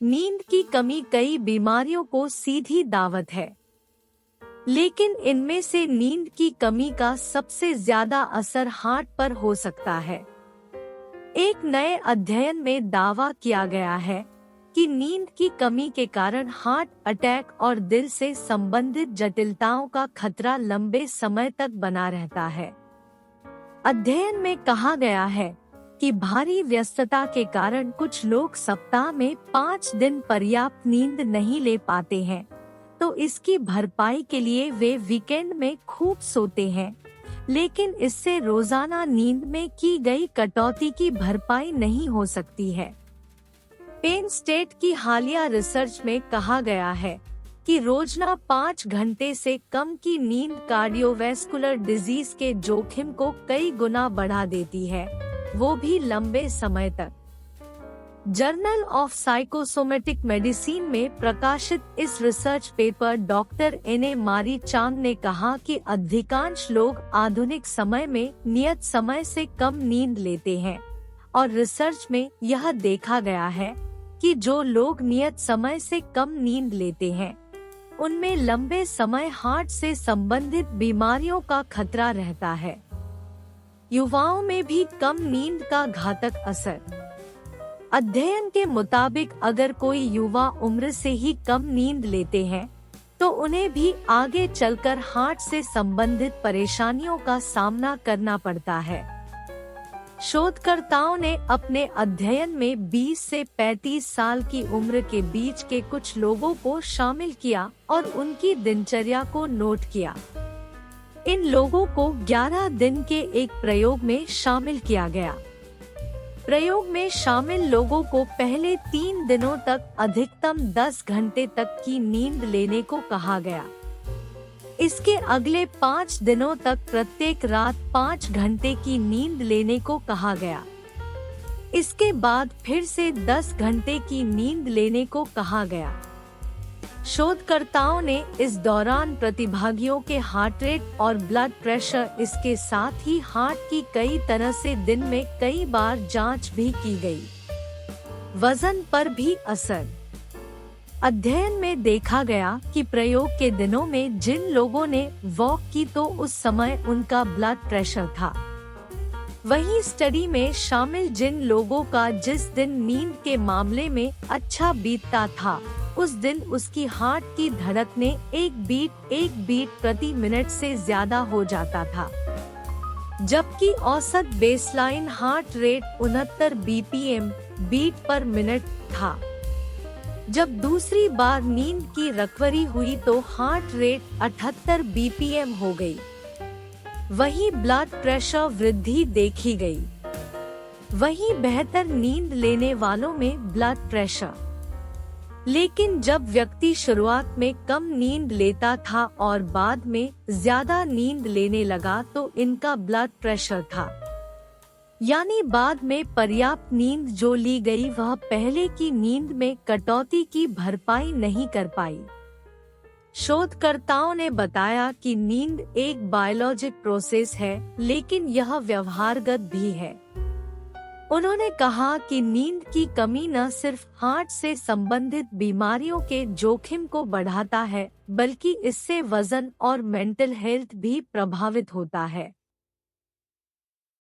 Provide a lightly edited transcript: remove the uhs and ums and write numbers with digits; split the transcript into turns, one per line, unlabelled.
नींद की कमी कई बीमारियों को सीधी दावत है, लेकिन इनमें से नींद की कमी का सबसे ज्यादा असर हार्ट पर हो सकता है। एक नए अध्ययन में दावा किया गया है कि नींद की कमी के कारण हार्ट अटैक और दिल से संबंधित जटिलताओं का खतरा लंबे समय तक बना रहता है। अध्ययन में कहा गया है कि भारी व्यस्तता के कारण कुछ लोग सप्ताह में 5 दिन पर्याप्त नींद नहीं ले पाते हैं, तो इसकी भरपाई के लिए वे वीकेंड में खूब सोते हैं, लेकिन इससे रोजाना नींद में की गई कटौती की भरपाई नहीं हो सकती है। पेन स्टेट की हालिया रिसर्च में कहा गया है कि रोजाना 5 घंटे से कम की नींद कार्डियोवैस्कुलर डिजीज के जोखिम को कई गुना बढ़ा देती है, वो भी लंबे समय तक। जर्नल ऑफ साइकोसोमेटिक मेडिसिन में प्रकाशित इस रिसर्च पेपर डॉक्टर एने मारी चांग ने कहा कि अधिकांश लोग आधुनिक समय में नियत समय से कम नींद लेते हैं, और रिसर्च में यह देखा गया है कि जो लोग नियत समय से कम नींद लेते हैं, उनमें लंबे समय हार्ट से संबंधित बीमारियों का खतरा रहता है। युवाओं में भी कम नींद का घातक असर। अध्ययन के मुताबिक अगर कोई युवा उम्र से ही कम नींद लेते हैं, तो उन्हें भी आगे चलकर हार्ट से संबंधित परेशानियों का सामना करना पड़ता है। शोधकर्ताओं ने अपने अध्ययन में 20 से 35 साल की उम्र के बीच के कुछ लोगों को शामिल किया और उनकी दिनचर्या को नोट किया। इन लोगों को 11 दिन के एक प्रयोग में शामिल किया गया। प्रयोग में शामिल लोगों को पहले 3 दिनों तक अधिकतम 10 घंटे तक की नींद लेने को कहा गया। इसके अगले 5 दिनों तक प्रत्येक रात 5 घंटे की नींद लेने को कहा गया। इसके बाद फिर से 10 घंटे की नींद लेने को कहा गया। शोधकर्ताओं ने इस दौरान प्रतिभागियों के हार्ट रेट और ब्लड प्रेशर, इसके साथ ही हार्ट की कई तरह से दिन में कई बार जांच भी की गई। वजन पर भी असर। अध्ययन में देखा गया कि प्रयोग के दिनों में जिन लोगों ने वॉक की तो उस समय उनका ब्लड प्रेशर था। वहीं स्टडी में शामिल जिन लोगों का जिस दिन नींद के मामले में अच्छा बीतता था, उस दिन उसकी हार्ट की धड़कनें एक बीट प्रति मिनट से ज्यादा हो जाता था, जबकि औसत baseline heart rate 69 BPM beat per minute था। जब दूसरी बार नींद की रिकवरी हुई तो हार्ट रेट 78 बीपीएम हो गई। वहीं ब्लड प्रेशर वृद्धि देखी गई। वहीं बेहतर नींद लेने वालों में ब्लड प्रेशर। लेकिन जब व्यक्ति शुरुआत में कम नींद लेता था और बाद में ज्यादा नींद लेने लगा तो इनका ब्लड प्रेशर था, यानी बाद में पर्याप्त नींद जो ली गई वह पहले की नींद में कटौती की भरपाई नहीं कर पाई। शोधकर्ताओं ने बताया कि नींद एक बायोलॉजिक प्रोसेस है, लेकिन यह व्यवहारगत भी है। उन्होंने कहा कि नींद की कमी न सिर्फ हार्ट से संबंधित बीमारियों के जोखिम को बढ़ाता है, बल्कि इससे वजन और मेंटल हेल्थ भी प्रभावित होता है।